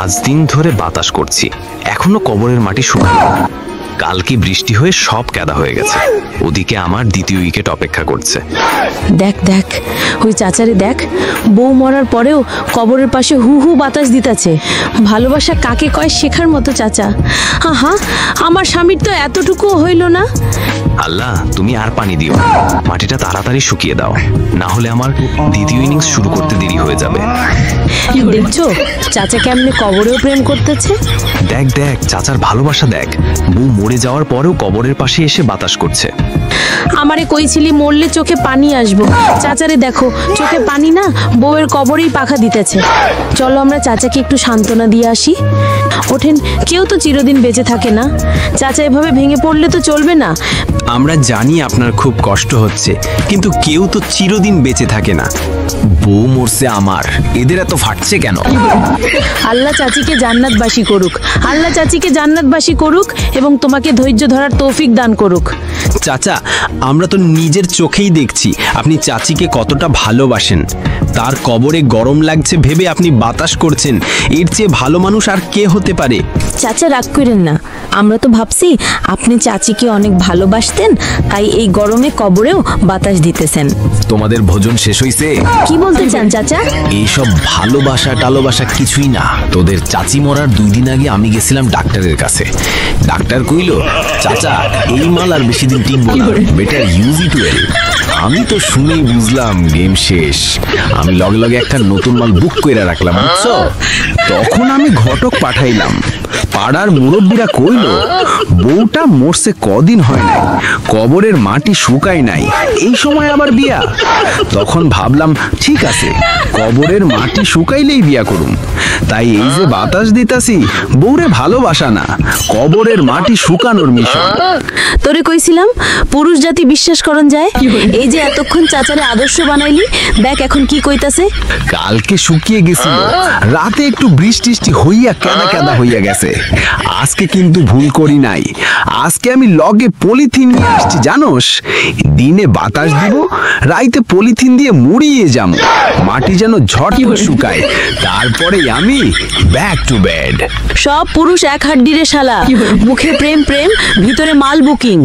5 দিন ধরে বাতাস করছি, এখনো কবরের মাটি শুকায়নি। কালকে বৃষ্টি হয়ে সব কাদা হয়ে গেছে। ওদিকে আমার দ্বিতীয় উইকেট অপেক্ষা করছে। দেখ দেখ ওই চাচারে দেখ, বউ মরার পরেও কবরের পাশে হু হু বাতাস দিতেছে। ভালোবাসা কাকে কয় শেখার মতো চাচা। আহা, আমার স্বামীর তো এতটুকুও হইল না। আল্লাহ, তুমি আর পানি দিও, মাটিটা তাড়াতাড়ি শুকিয়ে দাও, না হলে আমার দ্বিতীয় ইনিংস শুরু করতে দেরি হয়ে যাবে। দেখছো চাচা কেমনে কবরেও প্রেম করতেছে। দেখ দেখ চাচার ভালোবাসা দেখ, বউ মরে যাওয়ার পরেও কবরের পাশে এসে বাতাস করছে। আমারে কইছিলি মরলে চোখে পানি আসবো, চাচারে দেখো চোখে পানি না, বউয়ের কবরেই পাখা দিতেছে। চলো আমরা চাচাকে একটু সান্ত্বনা দিয়ে আসি। ওঠেন, কেউ তো চিরদিন বেঁচে থাকে না। চাচা এভাবে ভেঙে পড়লে তো চলবে না। আমরা জানি আপনার খুব কষ্ট হচ্ছে, কিন্তু কেউ তো চিরদিন বেঁচে থাকে না। বউ মরছে আমার, এদের এত ফাটছে কেন? আল্লাহ চাচিকে জান্নাতবাসী করুক, আল্লাহ চাচিকে জান্নাতবাসী করুক এবং তোমাকে ধৈর্য ধরার তৌফিক দান করুক। চাচা, আমরা তো নিজের চোখেই দেখছি আপনি চাচিকে কতটা ভালোবাসেন। তার কবরে গরম লাগছে ভেবে আপনি বাতাস করছেন। এর চেয়ে ভালো মানুষ আর কে হতে পারে? চাচা রাগ করেন না, আমরা তো ভাবছি আপনি চাচিকে অনেক ভালোবাসতেন, তাই এই গরমে কবরেও বাতাস দিতেছেন। তোমাদের ভোজন শেষ হইছে? কি বলতে চান চাচা? এইসব ভালোবাসা টালোবাসা কিছুই না। তোদের চাচি মরার 2 দিন আগে আমি গেছিলাম ডাক্তারের কাছে। ডাক্তার কইল, চাচা এই মাল আর বেশি দিন টিকবো না, বেটার ইউজ ইট ওয়েল। আমি তো শুনেই বুঝলাম গেম শেষ। আমি লগে লগে একটা নতুন মাল বুক করে রাখলাম, বুঝছো? তখন আমি ঘটক পাঠাইলাম। পাড়ার মুরব্বীরা কইল, বউটা মরছে কদিন হয় নাই, কবরের মাটি শুকায় নাই, এই সময় আবার বিয়া। তখন ভাবলাম ঠিক আছে, কবরের মাটি শুকাইলেই বিয়া করুম। তাই এই যে বাতাস দিতাছি, বউরে ভালোবাসা না, কবরের মাটি শুকানোর মিশন। তোরে কইছিলাম পুরুষ জাতি বিশ্বাস করন যায়। এই যে এতক্ষণ চাচারে আদর্শ বানাইলি, দেখ এখন কি কইতাছে। কালকে শুকিয়ে গেছিল, রাতে একটু বৃষ্টি হইয়া কাদা কাদা হইয়া গেছে। আজকে কিন্তু ভুল করি নাই, আজকে আমি লগে পলিথিন নিয়ে আসছি জানোস। দিনে বাতাস দিব, রাইতে পলিথিন দিয়ে মুড়িয়ে যাম, মাটি যেন ঝড় শুকায়। তারপরে আমি ব্যাক টু বেড। সব পুরুষ এক হাড্ডিরে শালা, মুখে প্রেম প্রেম, ভিতরে মাল বুকিং।